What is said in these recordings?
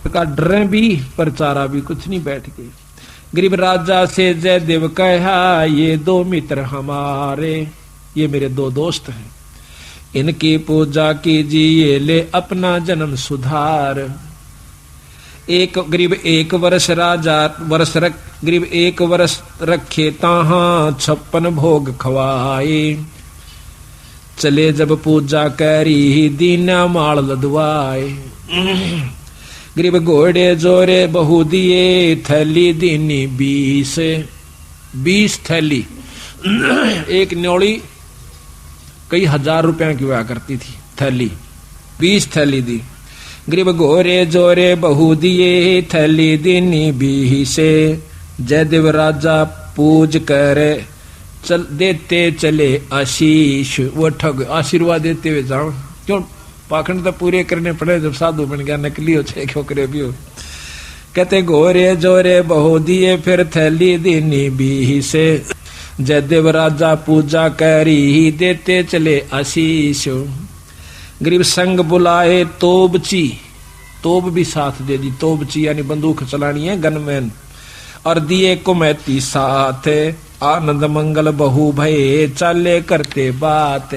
का डरे भी पर चारा भी कुछ नहीं, बैठ गए। गरीब राजा से जयदेव कहा, ये दो मित्र हमारे, ये मेरे दो दोस्त हैं, इनकी पूजा कीजिए, ले अपना जन्म सुधार। एक गरीब एक वर्ष राजा वर्ष रख, गरीब एक वर्ष रखे ताहा 56 भोग खवाए। चले जब पूजा करी दीना माल लदवाए। गरीब घोड़े जोरे बहु दिए, थैली दीनी 20 थैली। एक न्योली कई हजार रुपया की हुआ करती थी थैली, 20 थैली दी। गरीब घोड़े जोरे बहु दिए, थैली दीनी 20। जयदेव राजा पूज करे चल देते चले आशीष। वो ठग आशीर्वाद देते हुए जाओ, क्यों पाखंड तो पूरे करने पड़े, जब साधु बन गया नकली हो छे खोकरे भी हो। कहते घोरे जोरे बहु दिए, फिर थैली दीनी 20। जयदेव राजा पूजा करी देते चले आशीष। गरीब संग बुलाए तोबची, तोब भी साथ दे दी, तोबची यानी बंदूक चलानी है, गनमैन। और दिए कुमैती साथ, आनंद मंगल बहु भये, चाले करते बात।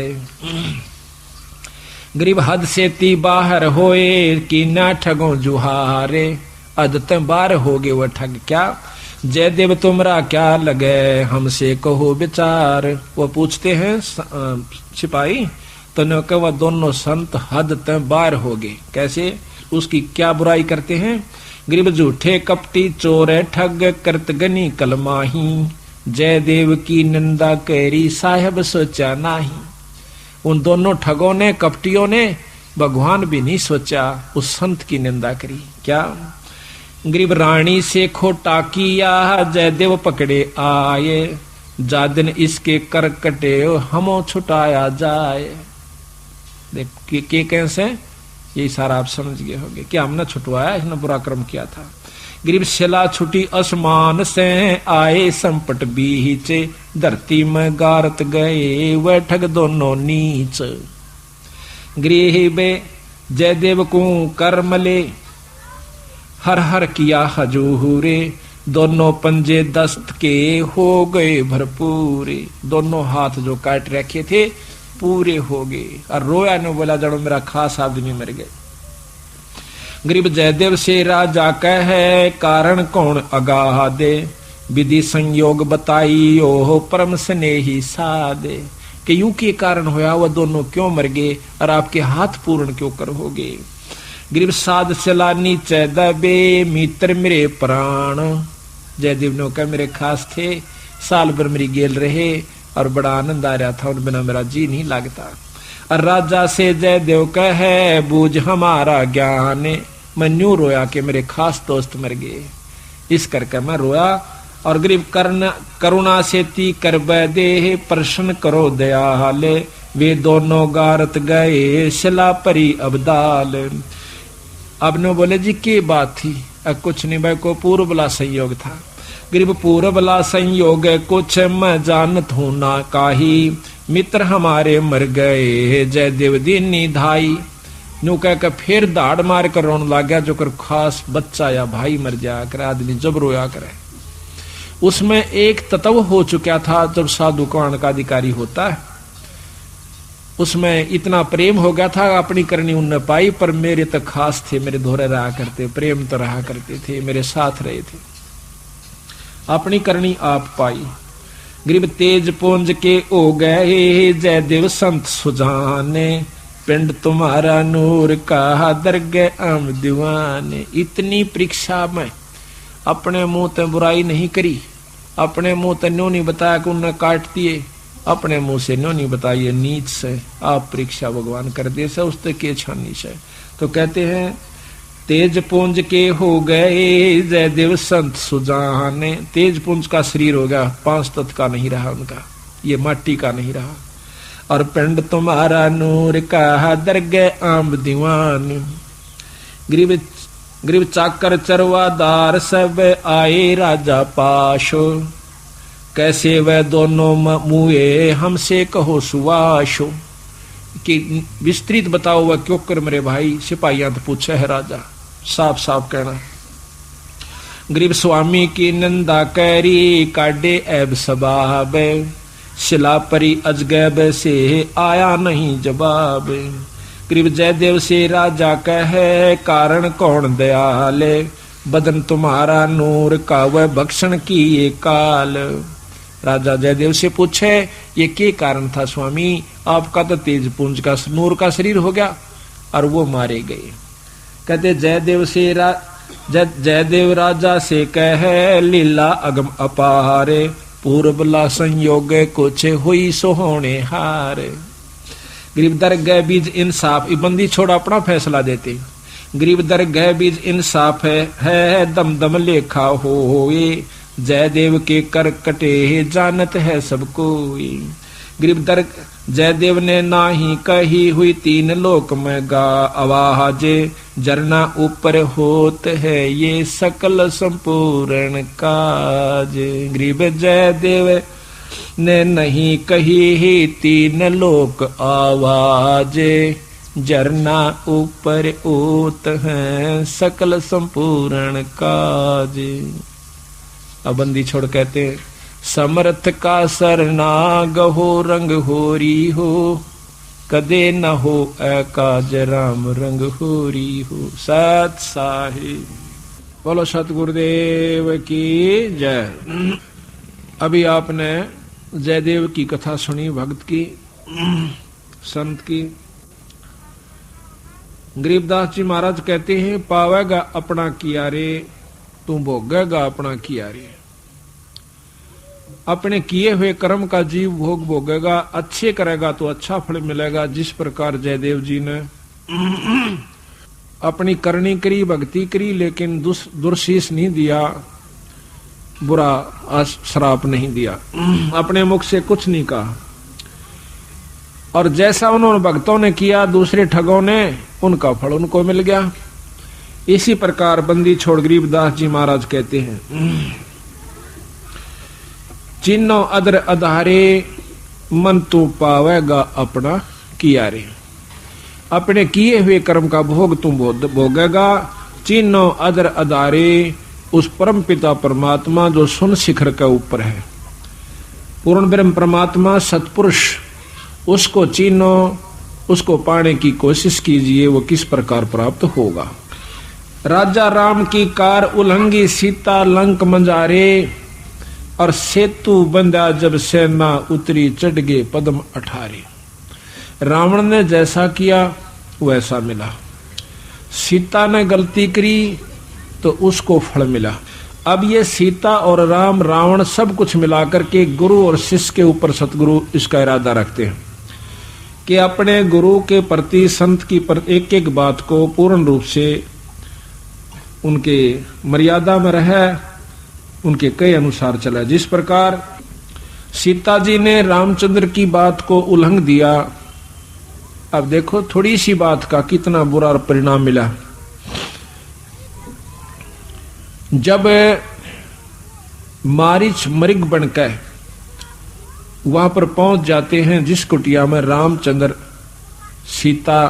गरीब हद से ती बाहर होए, कि ना ठगो जुहारे। अदत बार हो गए वह ठग क्या, जयदेव तुमरा क्या लगे, हमसे कहो विचार। वो पूछते हैं सिपाही, तो न कह वह दोनों संत हद तक बार हो गए। कैसे, उसकी क्या बुराई करते हैं। गरीब झूठे कपटी चोर ठग, करत गनी कलमाही। जयदेव की निंदा करी, साहेब सोचा नाही। उन दोनों ठगों ने, कपटियों ने भगवान भी नहीं सोचा, उस संत की निंदा करी। क्या, गरीब रानी से खोटा किया, जयदेव पकड़े आए। जादिन इसके कर कटे, हमो छुटाया जाए। देख के कैसे, यही सारा आप समझ गए होंगे कि हमने छुटवाया, इसने बुरा कर्म किया था। गरीब शिला छुटी आसमान से, आए संपट बीच। धरती में गारत गए, वह ठग दोनों नीच। गरीब जयदेव को कर मले, हर हर किया हजूरे। दोनों पंजे दस्त के हो गए भरपूरे। दोनों हाथ जो काट रखे थे पूरे हो गए। और रोया ने बोला, जड़ो मेरा खास आदमी मर गए। गरीब जयदेव से राजा कहे, कारण कौन अगाह दे। विधि संयोग बताई, ओह परम स्नेही सादे। कि यू के कारण होया, वह दोनों क्यों मर गए, और आपके हाथ पूर्ण क्यों कर हो गए। गरीब साध चला नीचे दबे, मित्र मेरे प्राण। जयदेव ने कहा, मेरे खास थे, साल भर मेरी गेल रहे, और बड़ा आनंद आ रहा था, उन बिना मेरा जी नहीं लगता। और राजा से जयदेव कहे, बूझ हमारा ज्ञान। मैं न्यू रोया कि मेरे खास दोस्त मर गए, इस करके मैं रोया। और गरीब करुणा से ती कर दे, प्रश्न करो दयाले। वे दोनों गारत गए, शिला परी अबदाल। अब ने बोले, जी की बात थी। अब कुछ नहीं भाई, को पूर्व बला संयोग था। गरीब पूर्व बला संयोग, कुछ मैं जानत हूं ना काही। मित्र हमारे मर गए, जयदेव दीनी धाई। न्यू कह कर फिर दाड़ मार कर रोने लग गया, जो कर खास बच्चा या भाई मर जाया करे, आदमी जब रोया करे। उसमें एक तत्व हो चुका था, जब साधु कौन का अधिकारी होता है, उसमें इतना प्रेम हो गया था, अपनी करनी उनने पाई। पर मेरे तो खास थे, मेरे धोरे रहा करते, प्रेम तो रहा करते थे, मेरे साथ रहे थे, अपनी करनी आप पाई। गरीब तेज पुंज के हो गए, जयदेव संत सुजाने। पिंड तुम्हारा नूर का, दरगह आम दीवाने। इतनी परीक्षा में अपने मुंह ते बुराई नहीं करी, अपने मुंह ते न्यों नहीं बताया कि उन्हें काट दिए, अपने मुंह से न्यों नहीं बताइए नीच से। आप परीक्षा भगवान कर दे से, उसते के छानी से। तो कहते हैं, तेज पुंज के हो गए, जयदेव संत सुजाने। तेज पुंज का शरीर हो गया, 5 तत्व का नहीं रहा उनका, ये माटी का नहीं रहा। और पिंड तुम्हारा नूर का, दरगह आम दीवान। गरीब चाकर चरवादार सब आए राजा पाशो। कैसे वह दोनों मुए, हमसे कहो सुवाशो। कि विस्तृत बताओ वह क्यों कर मेरे भाई। सिपाहियां तो पूछे है राजा, साफ साफ कहना। गरीब स्वामी की निंदा कैरी काटे ऐब सबाब, शिला परी अजगैब से आया नहीं जवाब। गरीब जयदेव से राजा कहे कारण कौन दयाले, बदन तुम्हारा नूर का वह भक्षण की ये काल। राजा जयदेव से पूछे ये क्या कारण था स्वामी, आपका तो तेज पुंज का नूर का शरीर हो गया और वो मारे गए। कहते जयदेव राजा से कहे लीला अगम अपारे, पूर्वला संयोग कुछ हुई सोहोने हार। गरीब दरगह बीज इंसाफ, बंदी छोड़ अपना फैसला देते। गरीब दरगह बीज इंसाफ है दम दम लेखा होए, जयदेव के कर कटे जानत है सबको। गरीब जयदेव ने नाही कही हुई तीन लोक में गा, आवाजे जरना ऊपर होत है ये सकल संपूर्ण काज। गरीब जयदेव ने नहीं कही ही तीन लोक आवाजे, जरना ऊपर होत है सकल संपूर्ण काज। अब बंदी छोड़ कहते हैं समर्थ का सरना गहो रंग होरी हो, कदे न हो एकाज राम रंग होरी हो। सत साहिब बोलो सतगुरुदेव की जय। अभी आपने जयदेव की कथा सुनी, भक्त की, संत की। गरीबदास जी महाराज कहते हैं पावेगा अपना किया रे, तू भोगेगा अपना किया रे। अपने किए हुए कर्म का जीव भोग भोगेगा, अच्छे करेगा तो अच्छा फल मिलेगा। जिस प्रकार जयदेव जी ने अपनी करनी करी, भक्ति करी, लेकिन दुर्शीष नहीं दिया, बुरा श्राप नहीं दिया, अपने मुख से कुछ नहीं कहा। और जैसा उन्होंने भक्तों ने किया दूसरे ठगों ने, उनका फल उनको मिल गया। इसी प्रकार बंदी छोड़ गरीबदास जी महाराज कहते हैं चिन्नो अदर अधारे, मन तू पावेगा अपना किया रे। अपने किए हुए कर्म का भोग तुम भोगेगा। चिन्नो अदर अधारे, उस परम पिता परमात्मा जो सुन शिखर के ऊपर है, पूर्ण ब्रह्म परमात्मा सतपुरुष, उसको चिन्हो, उसको पाने की कोशिश कीजिए। वो किस प्रकार प्राप्त होगा। राजा राम की कार उल्लंघी सीता लंक मंजारे, और सेतु बंदा जब सेना उतरी चढ़ गए पद्म 18। रावण ने जैसा किया वैसा मिला, सीता ने गलती करी तो उसको फल मिला। अब ये सीता और राम रावण सब कुछ मिलाकर के गुरु और शिष्य के ऊपर सतगुरु इसका इरादा रखते हैं कि अपने गुरु के प्रति, संत की एक एक बात को पूर्ण रूप से उनके मर्यादा में रहे, उनके कई अनुसार चला। जिस प्रकार सीता जी ने रामचंद्र की बात को उल्लंघ दिया, अब देखो थोड़ी सी बात का कितना बुरा परिणाम मिला। जब मारीच मृग बनकर वहां पर पहुंच जाते हैं जिस कुटिया में रामचंद्र, सीता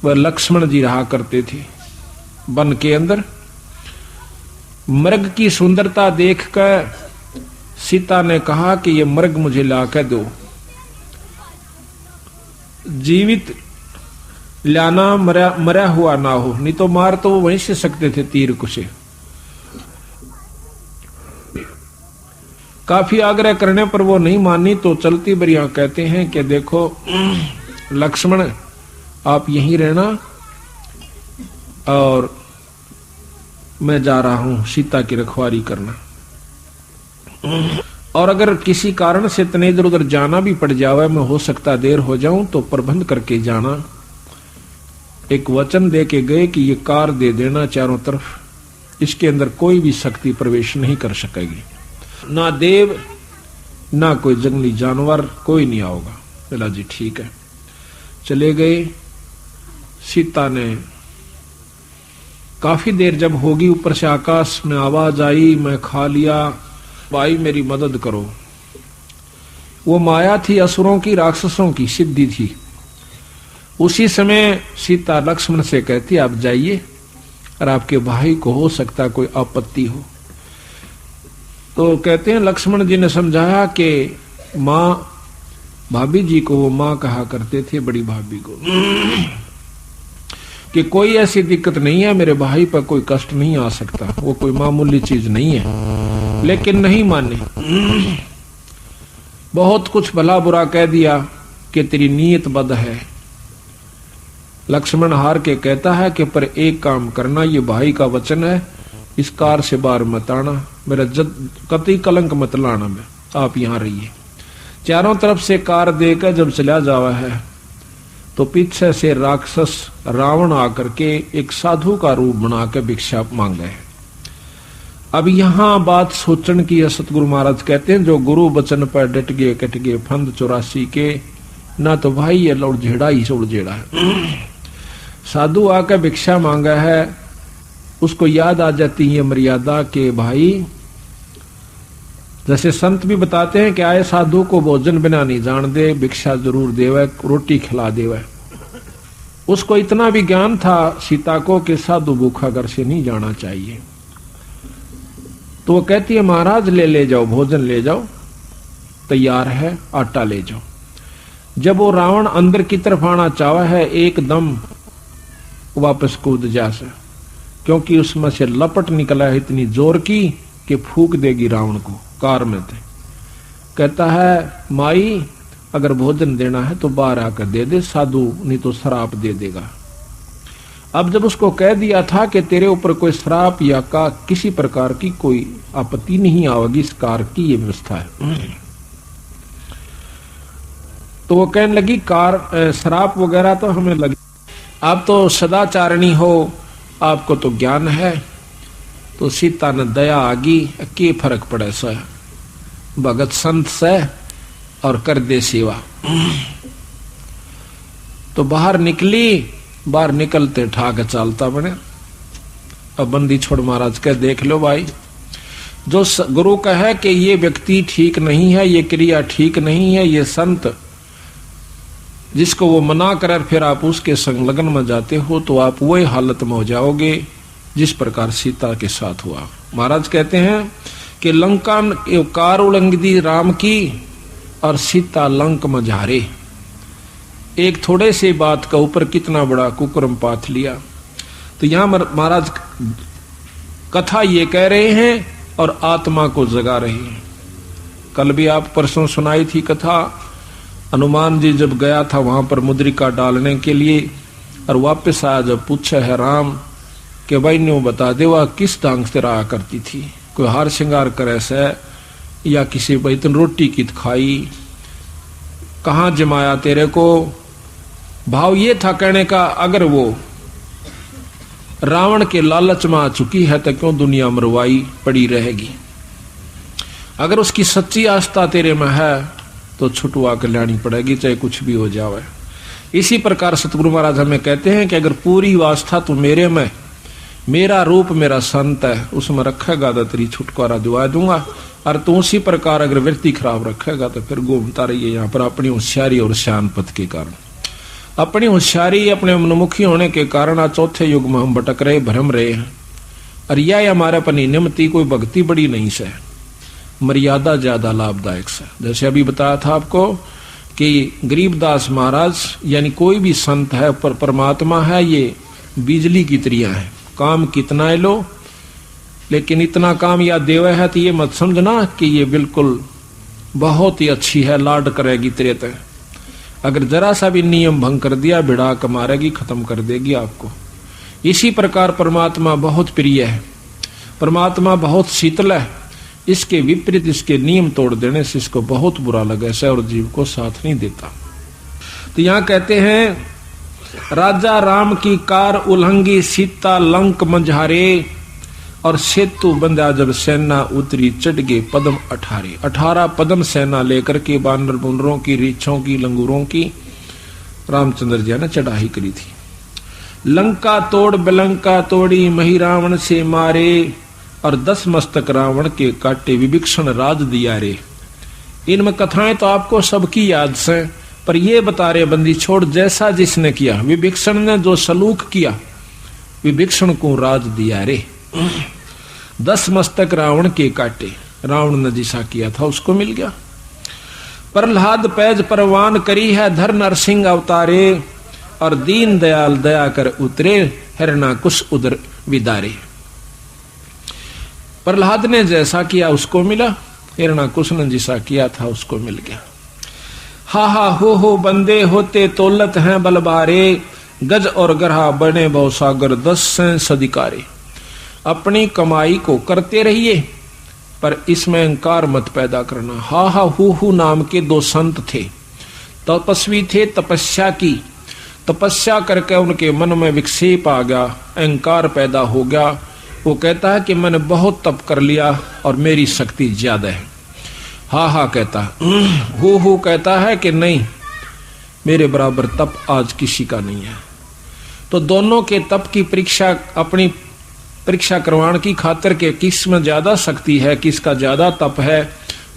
व लक्ष्मण जी रहा करते थे, वन के अंदर, मृग की सुंदरता देखकर सीता ने कहा कि ये मृग मुझे लाकर दो। जीवित लाना, मरा हुआ ना हो, नहीं तो मार तो वो वहीं से सकते थे तीर को से। काफी आग्रह करने पर वो नहीं मानी तो चलती बरिया कहते हैं कि देखो लक्ष्मण, आप यहीं रहना और मैं जा रहा हूं सीता की रखवाली करना, और अगर किसी कारण से तने इधर उधर जाना भी पड़ जावे, मैं हो सकता देर हो जाऊं तो प्रबंध करके जाना। एक वचन दे के गए कि ये कार दे देना चारों तरफ, इसके अंदर कोई भी शक्ति प्रवेश नहीं कर सकेगी, ना देव ना कोई जंगली जानवर, कोई नहीं आओगा। बोला जी ठीक है। चले गए। सीता ने काफी देर जब होगी, ऊपर से आकाश में आवाज आई, मैं खा लिया, भाई मेरी मदद करो। वो माया थी असुरों की, राक्षसों की सिद्धि थी। उसी समय सीता लक्ष्मण से कहती आप जाइए, और आपके भाई को हो सकता कोई आपत्ति हो। तो कहते हैं लक्ष्मण जी ने समझाया कि माँ, भाभी जी को वो माँ कहा करते थे, बड़ी भाभी को, कि कोई ऐसी दिक्कत नहीं है, मेरे भाई पर कोई कष्ट नहीं आ सकता, वो कोई मामूली चीज नहीं है। लेकिन नहीं माने, बहुत कुछ भला बुरा कह दिया कि तेरी नीयत बद है। लक्ष्मण हार के कहता है कि पर एक काम करना, ये भाई का वचन है, इस कार से बाहर मत आना, मेरा कतई कलंक मत लाना, में आप यहां रहिए। चारों तरफ से कार देकर जब चला जावा है तो पीछे से राक्षस रावण आकर के एक साधु का रूप बना के भिक्षा मांगे है। अब यहां बात सोचने की है। सतगुरु महाराज कहते हैं जो गुरु वचन पर डट गए कट गए फंद 84 के, ना तो भाई ये लौट झेड़ा ही सोड़ जेड़ा है। साधु आकर भिक्षा मांगा है, उसको याद आ जाती है मर्यादा के भाई, जैसे संत भी बताते हैं कि आए साधु को भोजन बिना नहीं जान दे, भिक्षा जरूर देवे, रोटी खिला देवे। उसको इतना भी ज्ञान था सीता को कि साधु भूखा घर से नहीं जाना चाहिए। तो वो कहती है महाराज ले जाओ, भोजन ले जाओ, तैयार है, आटा ले जाओ। जब वो रावण अंदर की तरफ आना चाहा है, एकदम वापस कूद जा से, क्योंकि उसमें से लपट निकला है इतनी जोर की कि फूक देगी रावण को कार में थे। कहता है माई अगर भोजन देना है तो बाहर आकर दे दे, साधु नहीं तो श्राप दे देगा। अब जब उसको कह दिया था कि तेरे ऊपर कोई श्राप या का किसी प्रकार की कोई आपत्ति नहीं आवेगी, इस कार की ये व्यवस्था है, तो वो कहने लगी कार श्राप वगैरह तो हमें लगे, आप तो सदाचारणी हो, आपको तो ज्ञान है। तो सीता ने दया आगी, के फर्क पड़े से भगत संत से और कर दे सेवा। तो बाहर निकली, बाहर निकलते ठाक चालता बने। अब बंदी छोड़ महाराज कह देख लो भाई, जो गुरु का है कि ये व्यक्ति ठीक नहीं है, ये क्रिया ठीक नहीं है, ये संत जिसको वो मना कर फिर आप उसके संलग्न में जाते हो तो आप वही हालत में हो जाओगे जिस प्रकार सीता के साथ हुआ। महाराज कहते हैं कि लंका कार उलंघी राम की और सीता लंक में झारे। एक थोड़े से बात का ऊपर कितना बड़ा कुकर्म पाथ लिया। तो यहां महाराज कथा ये कह रहे हैं और आत्मा को जगा रहे हैं। कल भी आप परसों सुनाई थी कथा, हनुमान जी जब गया था वहां पर मुद्रिका डालने के लिए और वापस आया, जब पूछा है राम कि भाई ने बता दे वह किस ढंग से रहा करती थी, कोई हार श्रृंगार करे से या किसी बैतन रोटी की खाई, कहाँ जमाया तेरे को। भाव ये था कहने का अगर वो रावण के लालच में आ चुकी है तो क्यों दुनिया मरवाई पड़ी रहेगी, अगर उसकी सच्ची आस्था तेरे में है तो छुटवा कर लानी पड़ेगी, चाहे कुछ भी हो जाए। इसी प्रकार सतगुरु महाराज हमें कहते हैं कि अगर पूरी आस्था तो मेरे में, मेरा रूप मेरा संत है, उसमें रखेगा तो तेरी छुटकारा दिवा दूंगा, और तू उसी प्रकार अगर वृत्ति खराब रखेगा तो फिर घूमता रहिए यहाँ पर अपनी होशियारी और श्यानपत के कारण। अपनी होशियारी अपने मनमुखी होने के कारण आज चौथे युग में हम भटक रहे, भ्रम रहे हैं। और यह हमारे अपनी नियमति कोई भक्ति बड़ी नहीं से, मर्यादा ज्यादा लाभदायक से। जैसे अभी बताया था आपको कि गरीबदास महाराज यानी कोई भी संत है पर परमात्मा है, ये बिजली की तरह है, काम कितना है लो, लेकिन इतना काम या देवे है तो ये मत समझना कि ये बिल्कुल बहुत ही अच्छी है, लाड करेगी तेरे तक। अगर जरा सा भी नियम भंग कर दिया भिड़ा कर मारेगी, खत्म कर देगी आपको। इसी प्रकार परमात्मा बहुत प्रिय है, परमात्मा बहुत शीतल है, इसके विपरीत इसके नियम तोड़ देने से इसको बहुत बुरा लगे से और जीव को साथ नहीं देता। तो यहां कहते हैं राजा राम की कार उल्लंघी सीता लंक मंझारे, और सेतु बंधा जब सेना उतरी चढ़ गए पदम 18 पदम सेना लेकर के बानर बुनरों की, रीछों की, लंगूरों की रामचंद्र जी ने चढ़ाई करी थी। लंका तोड़ बिलंका तोड़ी मही रावण से मारे, और 10 मस्तक रावण के काटे विभीषण राज दिया रे। इनमें कथाएं तो आपको सबकी याद से, पर ये बता रहे बंदी छोड़ जैसा जिसने किया, विभीषण ने जो सलूक किया विभीषण को राज दिया रे। 10 मस्तक रावण के काटे, रावण ने जिसा किया था उसको मिल गया। प्रहलाद पैज परवान करी है, धर नरसिंह अवतारे, और दीन दयाल दया कर उतरे, हिरणाकुश उदर विदारे। प्रहलाद ने जैसा किया उसको मिला, हिरणाकुश ने जिसा किया था उसको मिल गया। हा हा हो बंदे होते तोलत हैं बलबारे, गज और गरहा बने भवसागर 10 सदिकारे। अपनी कमाई को करते रहिए पर इसमें अहंकार मत पैदा करना। हा हा हु नाम के 2 संत थे, तपस्वी थे, तपस्या की, तपस्या करके उनके मन में विक्षेप आ गया, अहंकार पैदा हो गया। वो कहता है कि मैंने बहुत तप कर लिया और मेरी शक्ति ज्यादा है। हा हा कहता, हु कहता है कि नहीं, मेरे बराबर तप आज किसी का नहीं है। तो दोनों के तप की परीक्षा, अपनी परीक्षा करवाने की खातिर के किस में ज्यादा शक्ति है, किसका ज्यादा तप है,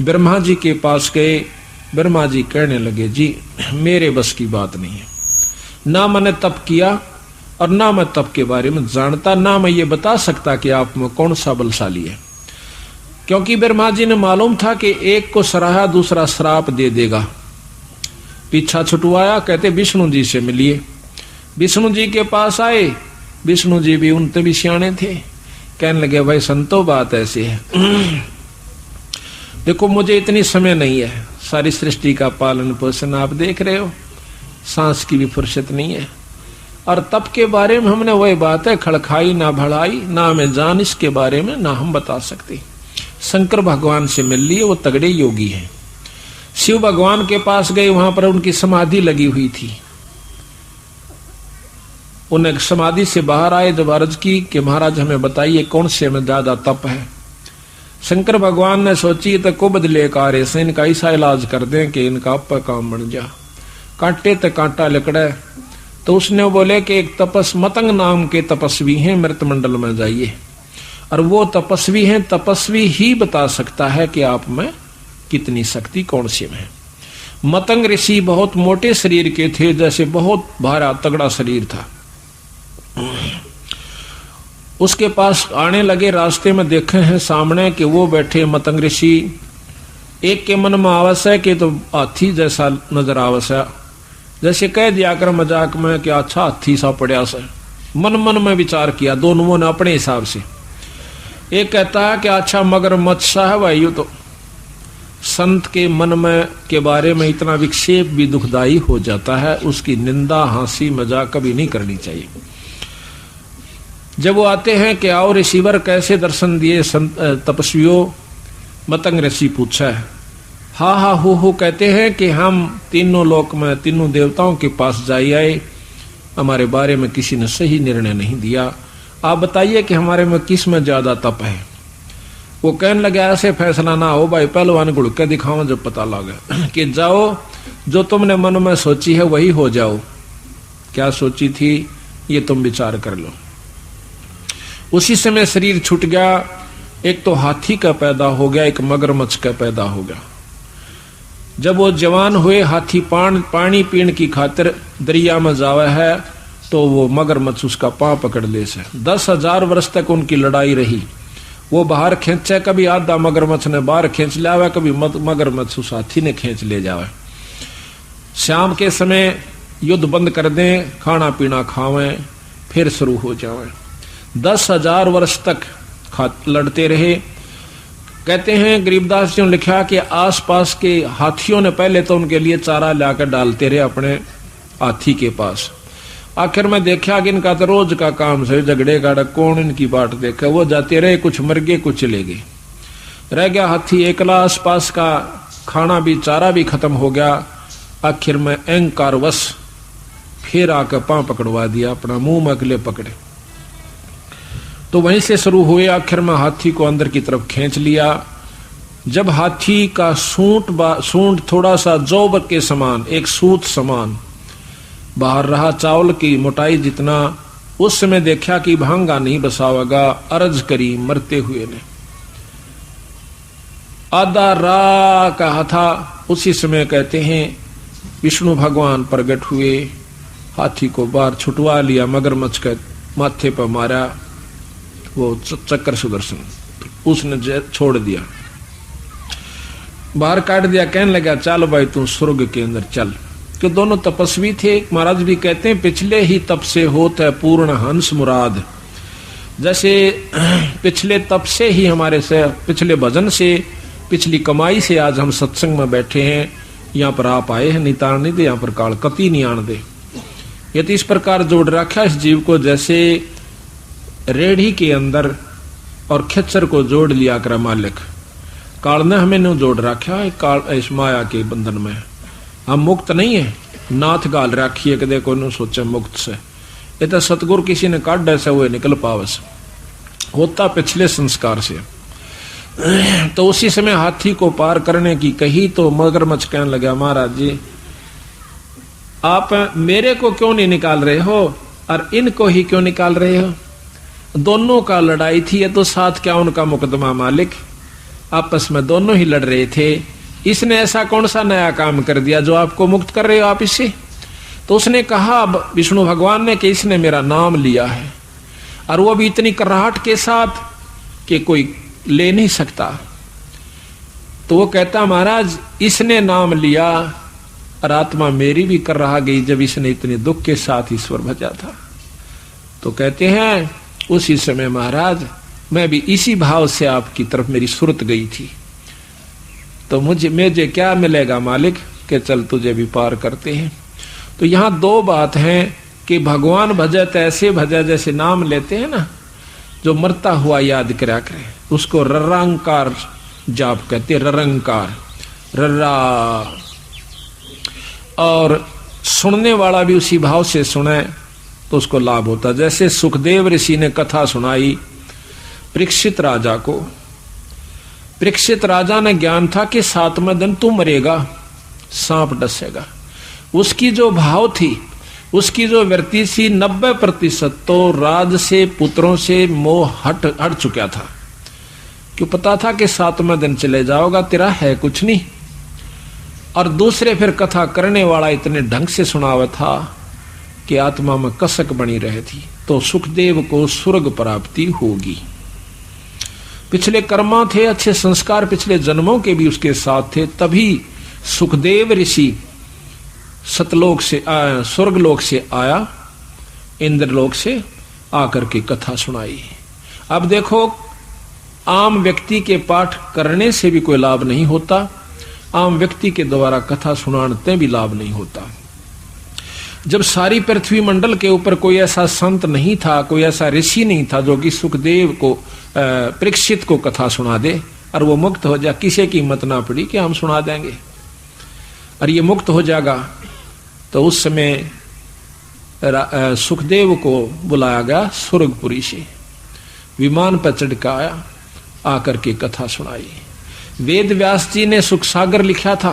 ब्रह्मा जी के पास गए। ब्रह्मा जी कहने लगे, जी मेरे बस की बात नहीं है, ना मैंने तप किया और ना मैं तप के बारे में जानता, ना मैं ये बता सकता कि आप में कौन सा बलशाली है। क्योंकि ब्रह्मा जी ने मालूम था कि एक को सराहा दूसरा श्राप दे देगा। पीछा छुटवाया, कहते विष्णु जी से मिलिए। विष्णु जी के पास आए, विष्णु जी भी उनते भी सियाने थे। कहने लगे, भाई संतो बात ऐसी है, देखो मुझे इतनी समय नहीं है, सारी सृष्टि का पालन पोषण आप देख रहे हो, सांस की भी फुर्सत नहीं है, और तप के बारे में हमने वही बात है, खड़खाई ना भड़ाई, ना हमें जान इसके बारे में ना हम बता सकते। शंकर भगवान से मिल लिए, वो तगड़े योगी हैं। शिव भगवान के पास गए, वहां पर उनकी समाधि लगी हुई थी। उन्हें समाधि से बाहर आए, जब अर्ज की कि महाराज हमें बताइए कौन से में ज्यादा तप है। शंकर भगवान ने सोची तो को बदले कार्य से इनका ऐसा इलाज कर दें कि इनका आप काम बन जा। कांटे तो कांटा लकड़े, तो उसने बोले कि एक मतंग नाम के तपस्वी हैं, मृत मंडल में जाइए, और वो तपस्वी हैं, तपस्वी ही बता सकता है कि आप में कितनी शक्ति कौन सी में है। मतंग ऋषि बहुत मोटे शरीर के थे, जैसे बहुत भारा तगड़ा शरीर था। उसके पास आने लगे, रास्ते में देखे हैं सामने कि वो बैठे मतंग ऋषि। एक के मन में आवश्यक है कि तो हाथी जैसा नजर आवश्यक, जैसे कह दिया कर मजाक में कि अच्छा हाथी सा पड़ा सा। मन मन में विचार किया दोनों ने अपने हिसाब से। एक कहता है कि अच्छा मगरमच्छ सा है भाई। तो संत के मन में के बारे में इतना विक्षेप भी दुखदाई हो जाता है, उसकी निंदा हंसी मजाक कभी नहीं करनी चाहिए। जब वो आते हैं कि आओ ऋषिवर कैसे दर्शन दिए तपस्वियों, मतंग ऋषि पूछा है। हा हा हो कहते हैं कि हम तीनों लोक में तीनों देवताओं के पास जाई आए, हमारे बारे में किसी ने सही निर्णय नहीं दिया। आप बताइए कि हमारे में किस में ज्यादा तप है। वो कहने लगे ऐसे फैसला ना हो भाई, पहलवान गुड़ के दिखाओ जब पता लगे कि जाओ जो तुमने मन में सोची है वही हो जाओ। क्या सोची थी ये तुम विचार कर लो। उसी समय शरीर छूट गया, एक तो हाथी का पैदा हो गया, एक मगरमच्छ का पैदा हो गया। जब वो जवान हुए, हाथी पानी पीने की खातिर दरिया में जावा है, तो वो मगरमच्छ उसका पांव पकड़ ले से। 10,000 वर्ष तक उनकी लड़ाई रही। वो बाहर खींचे, कभी आधा मगरमच्छ ने बाहर खींच लिया हुआ, कभी मगरमच्छ उस हाथी ने खींच ले जावा। शाम के समय युद्ध बंद कर दें, खाना पीना खावें, फिर शुरू हो जावे। 10,000 वर्ष तक लड़ते रहे। कहते हैं गरीबदास जी ने लिखा कि आसपास के हाथियों ने पहले तो उनके लिए चारा लाकर डालते रहे अपने हाथी के पास। आखिर में देखा कि इनका तो रोज का काम से झगड़े का, कौन इनकी बाट देखे। वो जाते रहे, कुछ मर गए कुछ चले गए, रह गया हाथी एकला। आसपास का खाना भी चारा भी खत्म हो गया। आखिर में अहंकारवश फिर आकर पांव पकड़वा दिया, अपना मुंह में अगले पकड़े। तो वहीं से शुरू हुए, आखिर में हाथी को अंदर की तरफ खींच लिया। जब हाथी का सूंड थोड़ा सा जौ के समान, एक सूत समान बाहर रहा, चावल की मोटाई जितना, उस समय देखा कि भांगा नहीं बसावेगा। अर्ज करी मरते हुए ने, आधा रा कहा था। उसी समय कहते हैं विष्णु भगवान प्रकट हुए, हाथी को बाहर छुटवा लिया, मगरमच्छ का माथे पर मारा वो चक्कर सुदर्शन, उसने छोड़ दिया, बाहर काट दिया। कहने लगा चल भाई तू स्वर्ग के अंदर चल। कि दोनों तपस्वी थे। महाराज भी कहते हैं पिछले ही तप से होत है पूर्ण हंस मुराद। जैसे पिछले तप से ही हमारे से, पिछले भजन से, पिछली कमाई से आज हम सत्संग में बैठे हैं, यहाँ पर आप आए हैं। नितार नहीं दे यहाँ पर काल कति नहीं आन दे। ये तो इस प्रकार जोड़ रखा इस जीव को जैसे रेढ़ी के अंदर और खच्चर को जोड़ लिया कर मालिक। काल ने हमें नो जोड़ रखा है काल इस माया के बंधन में। हम मुक्त नहीं है, नाथ गाल राखी है कि देखो नो सोचे मुक्त से। ये तो सतगुरु किसी ने काट ऐसा हुए निकल पावस होता पिछले संस्कार से। तो उसी समय हाथी को पार करने की कही तो मगरमच्छ कहने लगा महाराज जी आप मेरे को क्यों नहीं निकाल रहे हो और इनको ही क्यों निकाल रहे हो? दोनों का लड़ाई थी, ये तो साथ क्या उनका मुकदमा मालिक, आपस में दोनों ही लड़ रहे थे। इसने ऐसा कौन सा नया काम कर दिया जो आपको मुक्त कर रहे हो आप इससे? तो उसने कहा विष्णु भगवान ने कि इसने मेरा नाम लिया है और वो भी इतनी कराहट के साथ कि कोई ले नहीं सकता। तो वो कहता महाराज इसने नाम लिया और आत्मा मेरी भी कर रहा गई जब इसने इतने दुख के साथ ईश्वर भजा था। तो कहते हैं उसी समय महाराज मैं भी इसी भाव से आपकी तरफ मेरी सुरत गई थी। तो मुझे क्या मिलेगा मालिक के चल तुझे भी पार करते हैं। तो यहाँ दो बात हैं कि भगवान भजत ऐसे भजा जैसे नाम लेते हैं ना, जो मरता हुआ याद करा करे उसको ररंकार जाप कहते, ररंकार रर्रा। और सुनने वाला भी उसी भाव से सुने तो उसको लाभ होता। जैसे सुखदेव ऋषि ने कथा सुनाई परीक्षित राजा को। परीक्षित राजा ने ज्ञान था कि 7वें दिन तू मरेगा, सांप डसेगा। उसकी जो भाव थी, उसकी जो वृत्ति थी 90% तो राज से पुत्रों से मोह हट चुका था। क्यों पता था कि 7वें दिन चले जाओगा, तेरा है कुछ नहीं। और दूसरे फिर कथा करने वाला इतने ढंग से सुनावा था कि आत्मा में कसक बनी रहे थी। तो सुखदेव को स्वर्ग प्राप्ति होगी। पिछले कर्मा थे, अच्छे संस्कार पिछले जन्मों के भी उसके साथ थे, तभी सुखदेव ऋषि सतलोक से स्वर्गलोक से आया, इंद्रलोक से आकर के कथा सुनाई। अब देखो आम व्यक्ति के पाठ करने से भी कोई लाभ नहीं होता, आम व्यक्ति के द्वारा कथा सुनाने भी लाभ नहीं होता। जब सारी पृथ्वी मंडल के ऊपर कोई ऐसा संत नहीं था, कोई ऐसा ऋषि नहीं था जो कि सुखदेव को परीक्षित को कथा सुना दे और वो मुक्त हो जाए, किसी की हिम्मत ना पड़ी कि हम सुना देंगे और ये मुक्त हो जाएगा। तो उस समय सुखदेव को बुलाया गया स्वर्गपुरी से, विमान पर चढ़ के आया, आकर के कथा सुनाई। वेद व्यास जी ने सुख सागर लिखा था,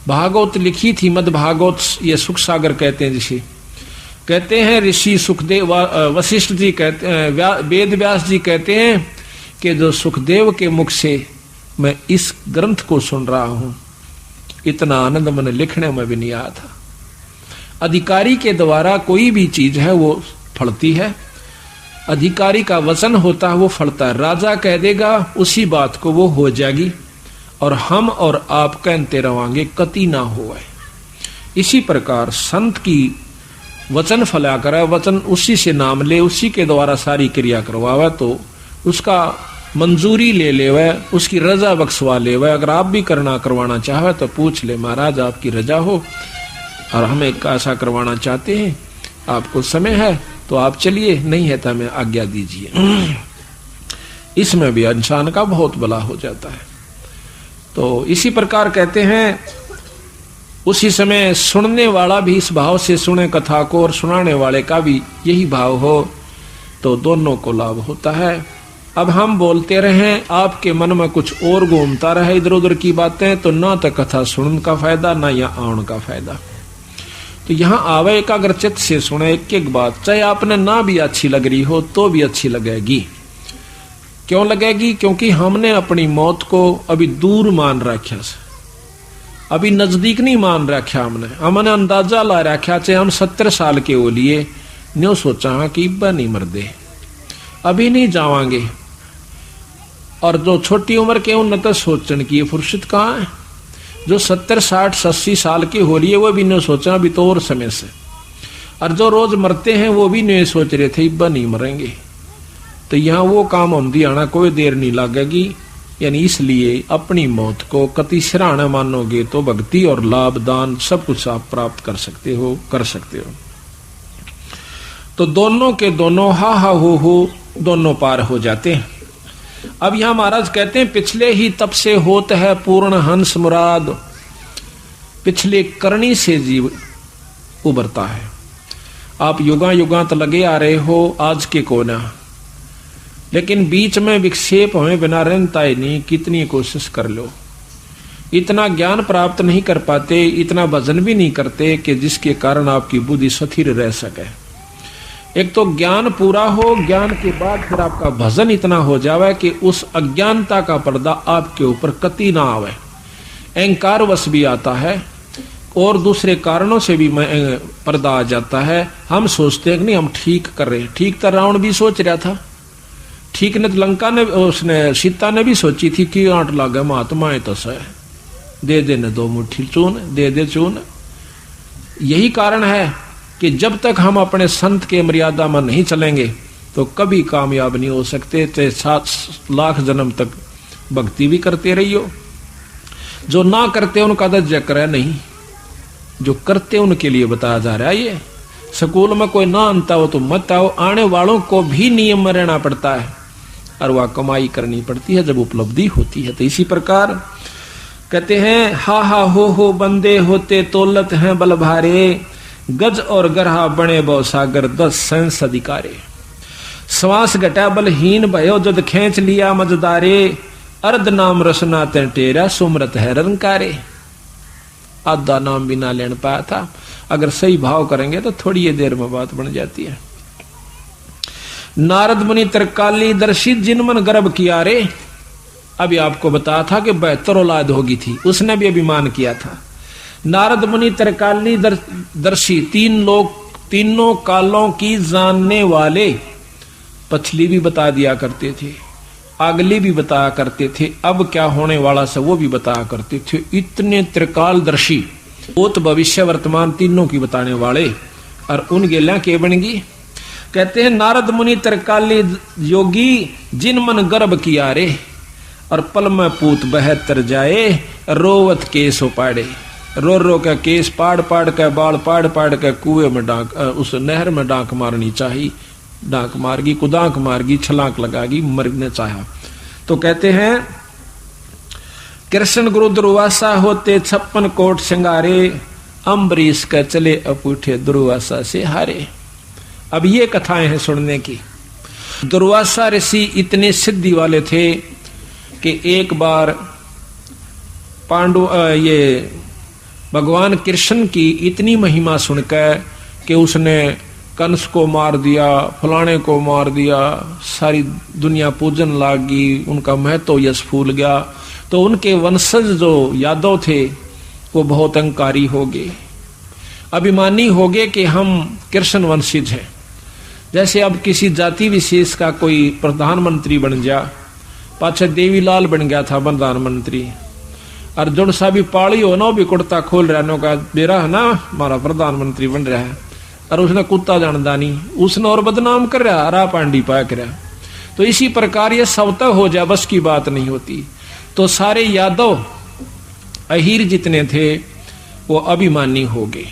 भागवत लिखी थी, मद भागवत ये सुख सागर कहते हैं जिसे कहते हैं। ऋषि सुखदेव वशिष्ठ जी कहते हैं, वेद व्यास जी कहते हैं कि जो सुखदेव के मुख से मैं इस ग्रंथ को सुन रहा हूं, इतना आनंद मैंने लिखने में भी नहीं आया था। अधिकारी के द्वारा कोई भी चीज है वो फलती है, अधिकारी का वचन होता है वो फलता है। राजा कह देगा उसी बात को वो हो जाएगी और हम और आप कहते रहोगे कति ना होए। इसी प्रकार संत की वचन फला करे, वचन उसी से नाम ले, उसी के द्वारा सारी क्रिया करवावे तो उसका मंजूरी ले लेवे, उसकी रजा बख्शवा लेवे। अगर आप भी करवाना चाहे तो पूछ ले महाराज आपकी रजा हो और हम एक ऐसा करवाना चाहते हैं, आपको समय है तो आप चलिए, नहीं है तो हमें आज्ञा दीजिए। इसमें भी इंसान का बहुत भला हो जाता है। तो इसी प्रकार कहते हैं उसी समय सुनने वाला भी इस भाव से सुने कथा को और सुनाने वाले का भी यही भाव हो तो दोनों को लाभ होता है। अब हम बोलते रहें, आपके मन में कुछ और घूमता रहे इधर उधर की बातें, तो ना तो कथा सुनने का फायदा ना यहाँ आने का फायदा। तो यहाँ आवे एकाग्रचित से सुने एक एक बात, चाहे आपने ना भी अच्छी लग रही हो तो भी अच्छी लगेगी। क्यों लगेगी? क्योंकि हमने अपनी मौत को अभी दूर मान रखा, अभी नजदीक नहीं मान रखा। हमने अंदाजा ला रखा चाहे हम 70 साल के हो लिए न्यो सोचा कि इब्बा नहीं मरदे, अभी नहीं जावांगे। और जो छोटी उम्र के उन तो सोचन की फुर्सत कहाँ है। जो 70, 60, 80 साल की हो रही है वो भी नहीं सोचा अभी तो और समय से। और जो रोज मरते हैं वो भी नहीं सोच रहे थे इब्बा नहीं मरेंगे। तो यहाँ वो काम होंदी आना कोई देर नहीं लगेगी। यानी इसलिए अपनी मौत को कति सराहना मानोगे तो भक्ति और लाभ दान सब कुछ आप प्राप्त कर सकते हो। तो दोनों के दोनों हा हा हो दोनों पार हो जाते हैं। अब यहां महाराज कहते हैं पिछले ही तप से होत है पूर्ण हंस मुराद, पिछले करनी से जीव उबरता है। आप युगा युगांत लगे आ रहे हो आज के कोना, लेकिन बीच में विक्षेप हमें बिना रहता ही नहीं। कितनी कोशिश कर लो, इतना ज्ञान प्राप्त नहीं कर पाते, इतना भजन भी नहीं करते कि जिसके कारण आपकी बुद्धि स्थिर रह सके। एक तो ज्ञान पूरा हो, ज्ञान के बाद फिर आपका भजन इतना हो जावे कि उस अज्ञानता का पर्दा आपके ऊपर कति ना आवे। अहंकार वश भी आता है और दूसरे कारणों से भी पर्दा आ जाता है। हम सोचते हैं कि नहीं हम ठीक कर रहे हैं। ठीक तो रावण भी सोच रहा था, ठीक ने लंका ने उसने सीता ने भी सोची थी कि आंट लागे महात्मा तो सह दे देने 2 मुट्ठी चून दे दे चून। यही कारण है कि जब तक हम अपने संत के मर्यादा में नहीं चलेंगे तो कभी कामयाब नहीं हो सकते। चाहे 7 लाख जन्म तक भक्ति भी करते रहियो। जो ना करते उनका तो जिक्र है नहीं, जो करते उनके लिए बताया जा रहा है। ये स्कूल में कोई ना आनता हो तो मत आओ, आने वालों को भी नियम में रहना पड़ता है और वह कमाई करनी पड़ती है जब उपलब्धि होती है। तो इसी प्रकार कहते हैं हा हा हो बंदे होते तोलत हैं बल भारे, गज और गरहा बने बौ सागर 10 संस अधिकारे। श्वास घटा बलहीन भयो जद खेच लिया मजदारे, अर्ध नाम रसना ते टेरा सुमरत है रंकारे। आधा नाम भी ना लेन पाया था। अगर सही भाव करेंगे तो थोड़ी देर में बात बन जाती है। नारद मुनि तरकाली दर्शित जिन मन गर्भ किया रे। अभी आपको बताया था कि 72 औलाद होगी थी, उसने भी अभिमान किया था। नारद मुनि तरकाली दर्शी, 3 लोग, तीनों कालों की जानने वाले, पछली भी बता दिया करते थे, अगली भी बताया करते थे, अब क्या होने वाला सब वो भी बताया करते थे। इतने त्रिकालदर्शी, भूत भविष्य वर्तमान तीनों की बताने वाले। और उन गेला के बनेगी कहते हैं नारद मुनि तरकाली योगी जिन मन गर्भ किया रे, और पल में पूत 72 जाए, रोवत केस उपाड़े। रो रो के केस पाड़ पाड़ के, बाल पाड़ पाड़ के कुएं में डांक, उस नहर में डांक मारनी चाहिए। डांक मारगी, कुदांक मारगी, छलांक लगागी, मरने चाहा। तो कहते हैं कृष्ण गुरु दुर्वासा होते 56 कोट सिंगारे, अम्बरीश का चले अपूठे दुर्वासा से हारे। अब ये कथाएं हैं सुनने की। दुर्वासा ऋषि इतने सिद्धि वाले थे कि एक बार ये भगवान कृष्ण की इतनी महिमा सुनकर कि उसने कंस को मार दिया, फलाने को मार दिया, सारी दुनिया पूजन लागी, उनका महत्व यश फूल गया। तो उनके वंशज जो यादव थे वो बहुत अहंकारी हो गए, अभिमानी हो गए कि हम कृष्ण वंशिज हैं। जैसे अब किसी जाति विशेष का कोई प्रधानमंत्री बन गया, पाछे देवीलाल बन गया था प्रधानमंत्री, अर्जुन सा भी पाड़ी हो ना, भी कुर्ता खोल रहा का बेरा है ना हमारा प्रधानमंत्री बन रहा है, और उसने कुत्ता जानदा नहीं, उसने और बदनाम कर रहा, हरा पांडी पाया कर रहा। तो इसी प्रकार ये सबता हो जाए बस की बात नहीं होती। तो सारे यादव अहीर जितने थे वो अभिमानी हो गए,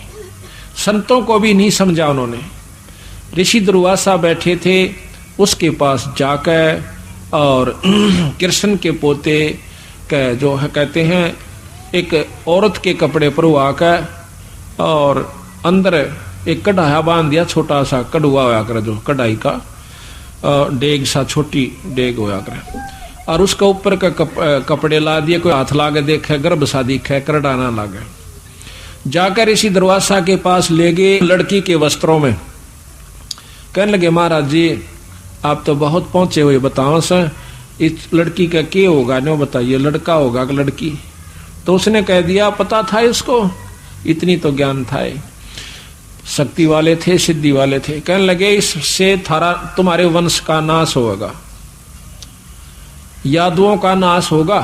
संतों को भी नहीं समझा उन्होंने। ऋषि दुर्वासा बैठे थे, उसके पास जाकर और कृष्ण के पोते के जो है कहते हैं एक औरत के कपड़े पर आकर और अंदर एक कढ़ाया बांध दिया, छोटा सा कड़ुआ होया कर, जो कढ़ाई का डेग सा, छोटी डेग होया कर, और उसके ऊपर का कपड़े ला दिए। कोई हाथ लागे देखे, गर्भ सा दिखे, करड़ा ना लागे। जाकर ऋषि दुर्वासा के पास ले गए लड़की के वस्त्रों में। कहने लगे महाराज जी आप तो बहुत पहुंचे हुए, बताओ सर इस लड़की का क्या होगा, नो बताइए, लड़का होगा कि लड़की। तो उसने कह दिया पता था इसको, इतनी तो ज्ञान था। शक्ति वाले थे, सिद्धि वाले थे। कहने लगे इससे थारा तुम्हारे वंश का नाश होगा, यादवों का नाश होगा।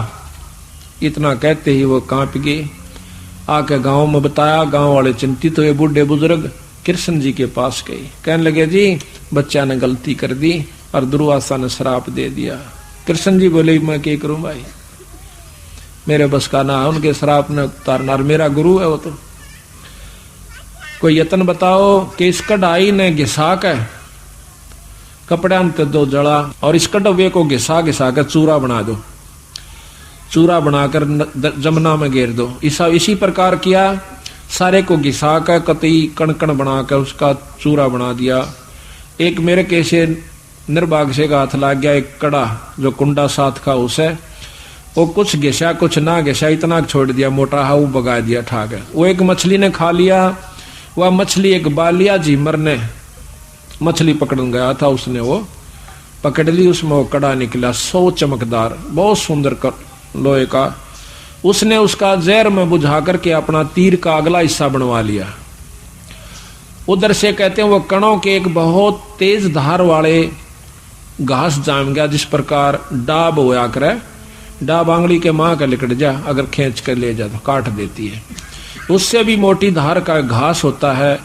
इतना कहते ही वो कांप गए। आके गांव में बताया, गांव वाले चिंतित हुए। बूढ़े बुजुर्ग कृष्ण जी के पास गए, कहने लगे जी बच्चा ने गलती कर दी और दुर्वासा ने श्राप दे दिया। कृष्ण जी बोले मैं क्या करूं भाई, मेरे बस का ना है उनके श्राप ने उतारना, मेरा गुरु है वो। तो कोई यत्न बताओ कि इस कढ़ाई ने घिसा के कपड़े अंत दो जड़ा और इस कड़वे को घिसा घिसा कर चूरा बना दो, चूरा बनाकर जमुना में घेर दो। इसी प्रकार किया, सारे को घिसा कर कतई कण बनाकर उसका चूरा बना दिया। एक मेरे कैसे निर्भाग्य से हाथ लग गया, एक कड़ा जो कुंडा साथ का उसे वो कुछ घिसा कुछ ना घिसा, इतना छोड़ दिया मोटा हा, वो बगा दिया ठाक। वो एक मछली ने खा लिया, वह मछली एक बालिया झीमर ने मछली पकड़ने गया था, उसने वो पकड़ ली, उसमें वो कड़ा निकला 100 चमकदार बहुत सुंदर लोहे का। उसने उसका जहर में बुझा करके अपना तीर का अगला हिस्सा बनवा लिया। उधर से कहते हैं वो कणों के एक बहुत तेज धार वाले घास जाम गया, जिस प्रकार डाब होया करे, डाब आंगली के मां का लिकट जा, अगर खींच कर ले जा तो काट देती है। उससे भी मोटी धार का घास होता है,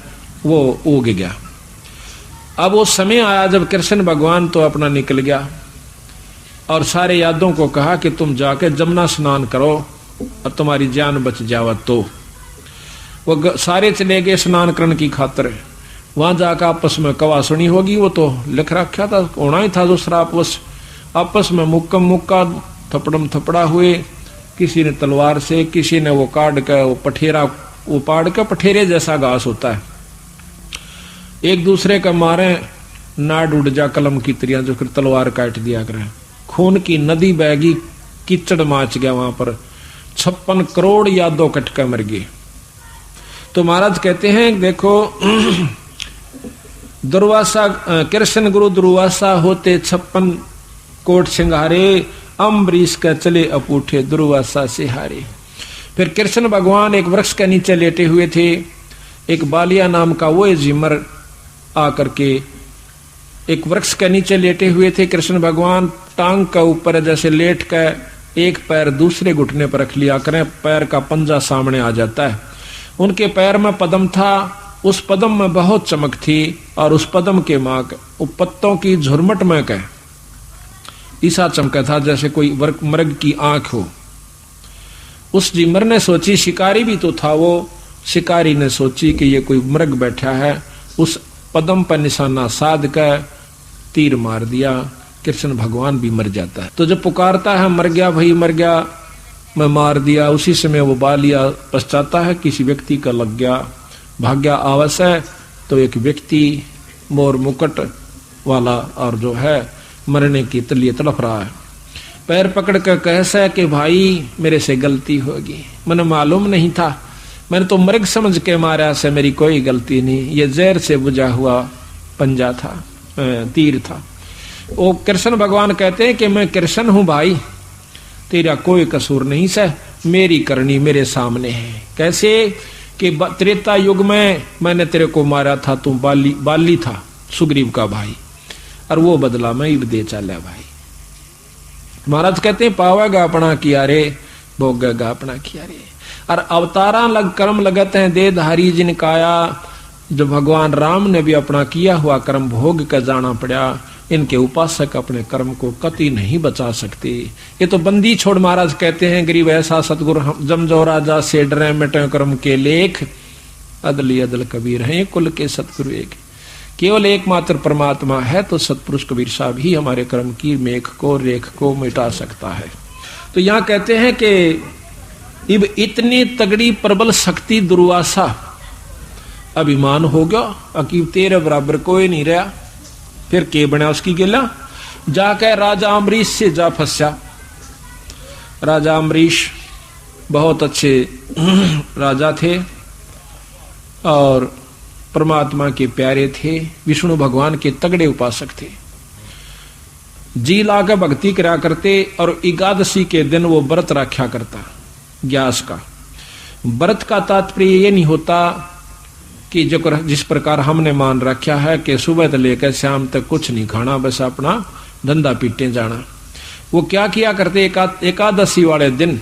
वो उग गया। अब वो समय आया जब कृष्ण भगवान तो अपना निकल गया और सारे यादों को कहा कि तुम जाके जमुना स्नान करो और तुम्हारी जान बच जावत। तो वो सारे चले गए स्नान करने की खातिर। वहां जाकर आपस में कवा सुनी होगी, वो तो लिख रखा था, होना ही था जो श्रापवश। आपस में मुक्का थपड़म थपड़ा हुए, किसी ने तलवार से, किसी ने वो काट कर वो पठेरा वो पाड़ कर, पठेरे जैसा घास होता है, एक दूसरे का मारे नाड़ उड़ जा कलम की तरिया, जो फिर तलवार काट दिया करे। खून की नदी बहगी, कीचड़ माच गया वहां पर, 56 करोड़ यादव कटके मर गए। तो महाराज कहते हैं देखो दुर्वासा कृष्ण गुरु दुर्वासा होते 56 कोट सिंगारे, अम्बरीश का चले अपूठे दुर्वासा से हारे। फिर कृष्ण भगवान एक वृक्ष के नीचे लेटे हुए थे, एक बालिया नाम का वो झिमर आकर के एक वृक्ष के नीचे लेटे हुए थे। कृष्ण भगवान टांग का ऊपर जैसे लेट कर एक पैर दूसरे घुटने पर रख लिया करें, पैर का पंजा सामने आ जाता है। उनके पैर में पद्म था, उस पद्म में बहुत चमक थी और उस पद्म के माग पत्तों की झुरमट में कह ऐसा चमका था जैसे कोई मृग की आंख हो। उस झिमर ने सोची, शिकारी भी तो था वो, शिकारी ने सोची कि ये कोई मृग बैठा है, उस पद्म पर निशाना साध कर तीर मार दिया। कृष्ण भगवान भी मर जाता है। तो जब पुकारता है मर गया भाई मर गया, मैं मार दिया, उसी समय वो बालिया पछताता है, किसी व्यक्ति का लग गया, भाग्या आवस है। तो एक व्यक्ति मोर मुकुट वाला और जो है मरने की लिए तड़प रहा है, पैर पकड़ कर कहसा कि भाई मेरे से गलती होगी, मैंने मालूम नहीं था, मैंने तो मृग समझ के मारा से, मेरी कोई गलती नहीं, ये जहर से बुझा हुआ पंजा था, तीर था। वो कृष्ण भगवान कहते हैं कि मैं कृष्ण हूं भाई, तेरा कोई कसूर नहीं से, मेरी करनी मेरे सामने है। कैसे कि त्रेता युग में मैंने तेरे को मारा था, तू बाली था सुग्रीव का भाई, और वो बदला मैं इब दे चला भाई। महाराज कहते हैं पावेगा अपना किया रे, भोगेगा अपना किया रे। और अवतारा लग कर्म लगत हैं देहधारी जिन काया, जो भगवान राम ने भी अपना किया हुआ कर्म भोग कर जाना पड़ा। इनके उपासक अपने कर्म को कति नहीं बचा सकते। ये तो बंदी छोड़ महाराज कहते हैं, गरीब ऐसा सतगुरु जमजो राजा से डरे मिटे कर्म के लेख, अदली अदल कबीर हैं कुल के सतगुरु एक। केवल एकमात्र परमात्मा है तो सतपुरुष कबीर साहब ही हमारे कर्म की मेघ को रेख को मिटा सकता है। तो यहाँ कहते हैं कि इब इतनी तगड़ी प्रबल शक्ति दुर्वासा अभिमान हो गया, अकीब तेरे बराबर कोई नहीं रहा। फिर के बना उसकी गिला, जाकर राजा अम्बरीश से जा फंसा। राजा अम्बरीश बहुत अच्छे राजा थे और परमात्मा के प्यारे थे, विष्णु भगवान के तगड़े उपासक थे, जी लाकर भक्ति करा करते। और एकादशी के दिन वो व्रत रखा करता, ग्यास का। व्रत का तात्पर्य ये नहीं होता कि जो जिस प्रकार हमने मान रखा है कि सुबह से लेकर शाम तक कुछ नहीं खाना, बस अपना धंधा पीटे जाना। वो क्या किया करते, एकादशी वाले दिन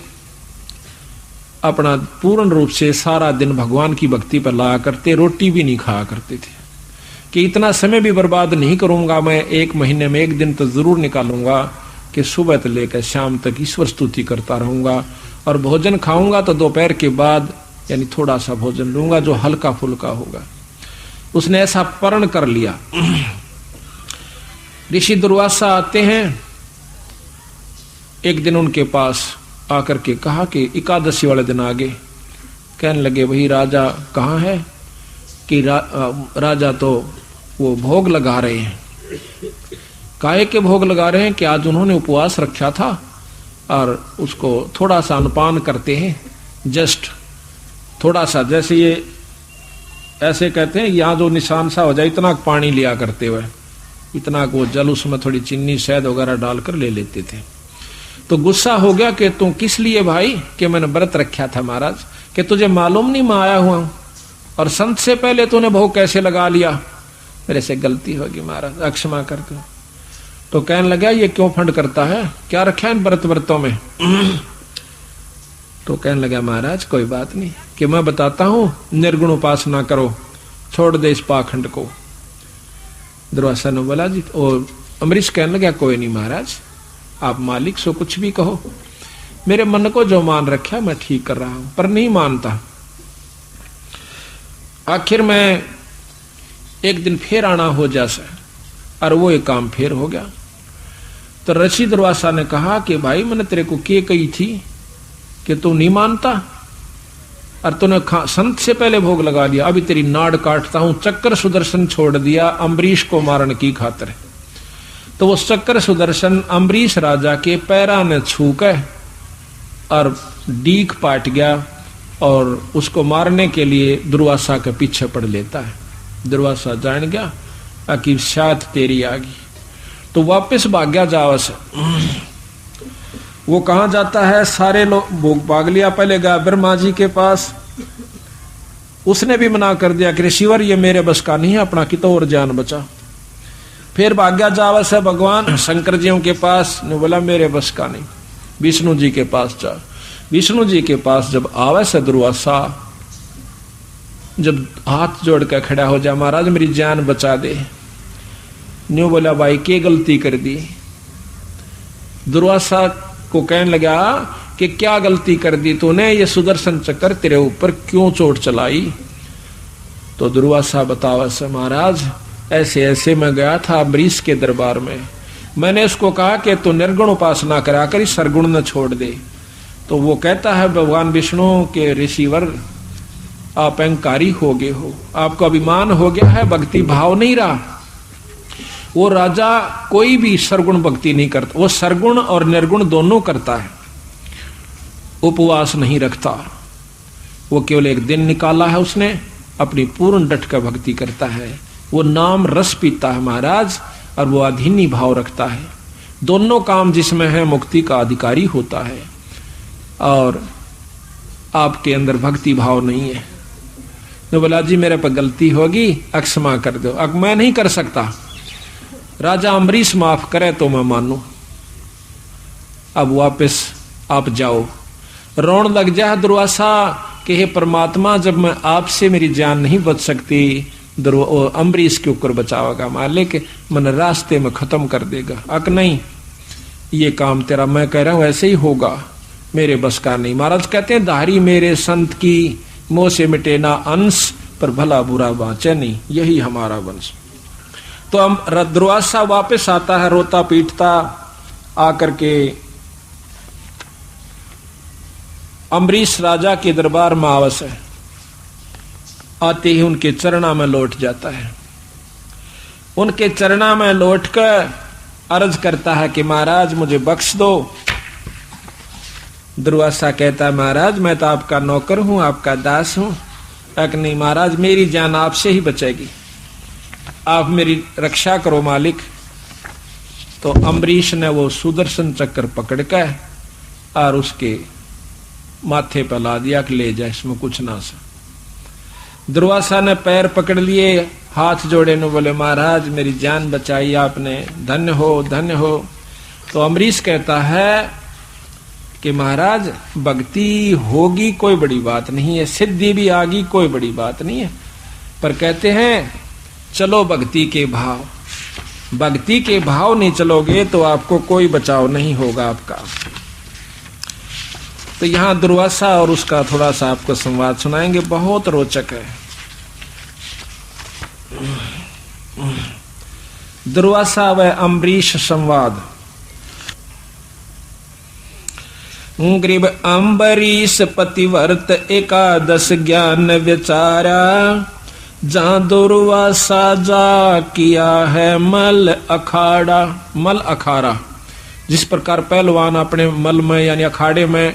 अपना पूर्ण रूप से सारा दिन भगवान की भक्ति पर लाया करते, रोटी भी नहीं खाया करते थे कि इतना समय भी बर्बाद नहीं करूंगा, मैं एक महीने में एक दिन तो जरूर निकालूंगा कि सुबह से लेकर शाम तक ईश्वर स्तुति करता रहूंगा, और भोजन खाऊंगा तो दोपहर के बाद यानी थोड़ा सा भोजन लूंगा जो हल्का फुल्का होगा। उसने ऐसा प्रण कर लिया। ऋषि दुर्वासा आते हैं, एक दिन उनके पास आकर के कहा कि एकादशी वाले दिन आगे। कहने लगे वही राजा कहाँ है कि राजा तो वो भोग लगा रहे हैं। काहे के भोग लगा रहे हैं कि आज उन्होंने उपवास रखा था और उसको थोड़ा सा अनुपान करते हैं, जस्ट थोड़ा सा, जैसे ये ऐसे कहते हैं यहाँ जो निशान सा हो जाए इतना पानी लिया करते हुए, इतना को जल, उसमें थोड़ी चीनी शहद वगैरह डालकर ले लेते थे। तो गुस्सा हो गया कि तू किस लिए भाई, कि मैंने व्रत रखा था महाराज, कि तुझे मालूम नहीं मैं आया हुआ हूं और संत से पहले तूने भोग कैसे लगा लिया, मेरे से गलती होगी महाराज, अक्षमा कर दो। तो कहने लगा ये क्यों फंड करता है, क्या रखा है इन व्रतों में। तो कहने लगा महाराज कोई बात नहीं, कि मैं बताता हूं, निर्गुण उपासना करो, छोड़ दे इस पाखंड को। दुर्वासा ने बोला जी, और अमरीश कहने लगा कोई नहीं महाराज, आप मालिक सो कुछ भी कहो, मेरे मन को जो मान रखा मैं ठीक कर रहा हूं, पर नहीं मानता। आखिर में एक दिन फिर आना हो जैसा, और वो एक काम फिर हो गया। तो ऋषि दुर्वासा ने कहा कि भाई मैंने तेरे को क्या कही थी कि तू नहीं मानता, और तूने संत से पहले भोग लगा दिया, अभी तेरी नाड़ काटता हूं। चक्कर सुदर्शन छोड़ दिया अम्बरीश को मारने की खातिर। तो वो चक्कर सुदर्शन अम्बरीश राजा के पैरा ने छू के और डीक पाट गया, और उसको मारने के लिए दुर्वासा के पीछे पड़ लेता है। दुर्वासा जान गया कि शायद तेरी आ गई, तो वापस भाग गया जावस। वो कहा जाता है, सारे लोग भोग भाग लिया, पहले गया ब्रह्मा जी के पास, उसने भी मना कर दिया कि ऋषिवर ये मेरे बस का नहीं है, अपना कितो और जान बचा। फिर भाग्या जावस है भगवान शंकर जियों के पास, ने बोला मेरे बस का नहीं, विष्णु जी के पास जा। विष्णु जी के पास जब आवे से दुर्वासा, जब हाथ जोड़ कर खड़ा हो जा, महाराज मेरी जान बचा दे। न्यू बोला भाई क्या गलती कर दी। दुर्वासा को कहने लगा कि क्या गलती कर दी तूने, ये सुदर्शन चक्कर तेरे ऊपर क्यों चोट चलाई। तो दुर्वासा बतावा से महाराज ऐसे ऐसे मैं गया था अम्बरीश के दरबार में, मैंने उसको कहा कि तू निर्गुण उपासना करा कर सरगुण न छोड़ दे। तो वो कहता है भगवान विष्णु के ऋषिवर आप अहंकारी हो गए हो, आपको अभिमान हो गया है, भक्ति भाव नहीं रहा। वो राजा कोई भी सरगुण भक्ति नहीं करता, वो सरगुण और निर्गुण दोनों करता है, उपवास नहीं रखता। वो केवल एक दिन निकाला है उसने, अपनी पूर्ण डट कर भक्ति करता है, वो नाम रस पीता है महाराज, और वो अधीनी भाव रखता है। दोनों काम जिसमें है मुक्ति का अधिकारी होता है, और आपके अंदर भक्ति भाव नहीं है। तो बोला जी मेरे पर गलती होगी, क्षमा कर दो। अब मैं नहीं कर सकता, राजा अम्बरीश माफ करे तो मैं मानू। अब वापस आप जाओ। रोन लग जा दुर्वासा कि हे परमात्मा, जब मैं आपसे मेरी जान नहीं बच सकती, अम्बरीश के ऊपर बचावेगा मालिक, मन रास्ते में खत्म कर देगा। अक नहीं, ये काम तेरा मैं कह रहा हूं ऐसे ही होगा, मेरे बस का नहीं। महाराज कहते हैं धारी मेरे संत की, मोह से मिटे ना अंश, पर भला बुरा बाँचे नहीं, यही हमारा वंश। तो दुर्वासा वापस आता है रोता पीटता, आकर के अम्बरीश राजा के दरबार में आवस है, आते ही उनके चरणा में लौट जाता है। उनके चरणा में लौटकर अर्ज करता है कि महाराज मुझे बख्श दो। दुर्वासा कहता है महाराज मैं तो आपका नौकर हूं, आपका दास हूं। नहीं महाराज मेरी जान आपसे ही बचेगी, आप मेरी रक्षा करो मालिक। तो अम्बरीश ने वो सुदर्शन चक्र पकड़ कर और उसके माथे पर ला दिया कि ले जा, इसमें कुछ ना सा। दुर्वासा ने पैर पकड़ लिए, हाथ जोड़े न बोले महाराज मेरी जान बचाई आपने, धन्य हो धन्य हो। तो अम्बरीश कहता है कि महाराज भक्ति होगी कोई बड़ी बात नहीं है, सिद्धि भी आगी कोई बड़ी बात नहीं है, पर कहते हैं चलो भक्ति के भाव, भक्ति के भाव नहीं चलोगे तो आपको कोई बचाव नहीं होगा आपका। तो यहां दुर्वासा और उसका थोड़ा सा आपको संवाद सुनाएंगे, बहुत रोचक है। दुर्वासा व अम्बरीश संवाद। ग्रीब अम्बरीश पतिव्रत एकादश ज्ञान विचारा, जहां दुर्वासा जा किया है मल अखाड़ा। मल अखाड़ा, जिस प्रकार पहलवान अपने मल में यानी अखाड़े में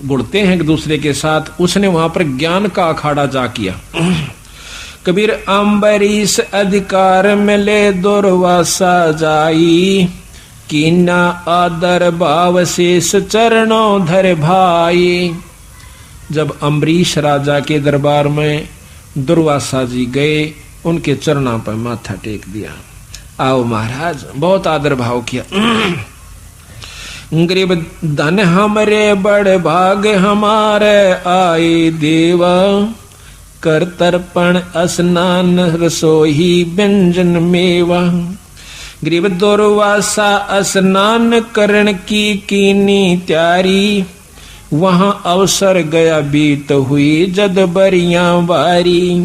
गुड़ते हैं एक दूसरे के साथ, उसने वहां पर ज्ञान का अखाड़ा जा किया। कबीर अम्बरीश अधिकार मिले दुर्वासा जाई, कीना आदर भाव शेष चरणों धर भाई। जब अम्बरीश राजा के दरबार में दुर्वासा जी गए, उनके चरणों पर माथा टेक दिया। आओ महाराज, बहुत आदर भाव किया। गरीब धन हमरे बड़ भाग हमारे आए देवा, कर तर्पण स्नान रसोई व्यंजन मेवा। गरीब दुर्वासा स्नान करण की कीनी त्यारी, वहां अवसर गया बीत हुई जद बरिया बारी।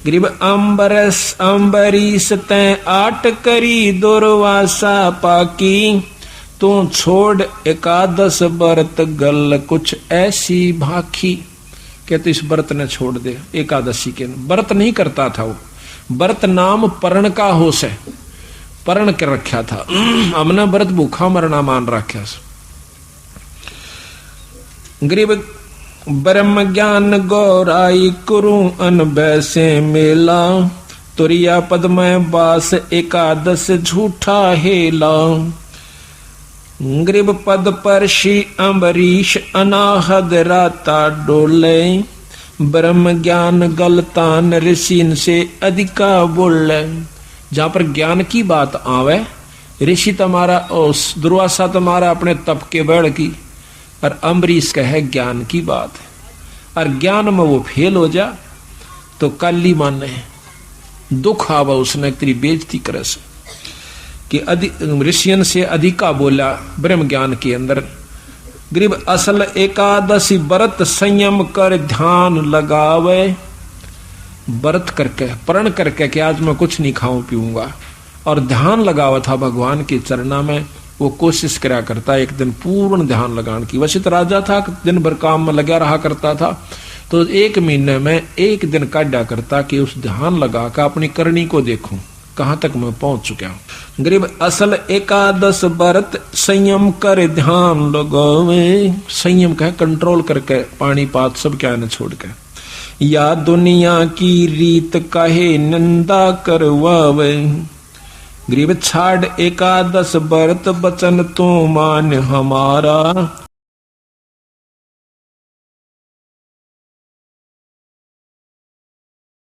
गरीब अम्बरीश तैं आट करी दुर्वासा पाकी, तू छोड़ एकादश व्रत गल कुछ ऐसी भाखी। कहते इस व्रत ने छोड़ दे, एकादशी के व्रत नहीं करता था वो, व्रत नाम परण का होश है, परण कर रखा था, हमने व्रत भूखा मरना मान रखा। गरीब ब्रह्म ज्ञान गौराई कुरु अन बैसे मेला, तुरिया पद में बास एकादश झूठा हेला। गरीब पद पर श्री अम्बरीश अनाहद राता डोले, ब्रह्म ज्ञान गलतान ऋषि से अधिका बोले। जहां पर ज्ञान की बात आवे, ऋषि तुम्हारा उस दुर्वासा तुम्हारा अपने तप के बढ़ की, और अम्बरीश का है ज्ञान की बात है, और ज्ञान में वो फेल हो जा तो काली माने दुख आवा उसने तेरी बेइज्जती करे से कि ऋषियन से अधिका बोला ब्रह्म ज्ञान के अंदर। गरीब असल एकादशी व्रत संयम कर ध्यान लगावे, व्रत करके प्रण करके कि आज मैं कुछ नहीं खाऊं पीऊंगा, और ध्यान लगावा था भगवान के चरणा में। वो कोशिश करा करता एक दिन पूर्ण ध्यान लगाने की। वशिष्ठ राजा था, दिन भर काम में लगा रहा करता था, तो एक महीने में एक दिन काटा करता कि उस ध्यान लगा कर अपनी करनी को देखूं कहां तक मैं पहुंच चुका हूं। गरीब असल एकादश व्रत संयम कर ध्यान लगावे, संयम कहे कंट्रोल करके पानी पात सब क्या न छोड़ के, या दुनिया की रीत कहे निंदा करवावे। गरीब छाड़ एकादश व्रत बचन तो मान हमारा,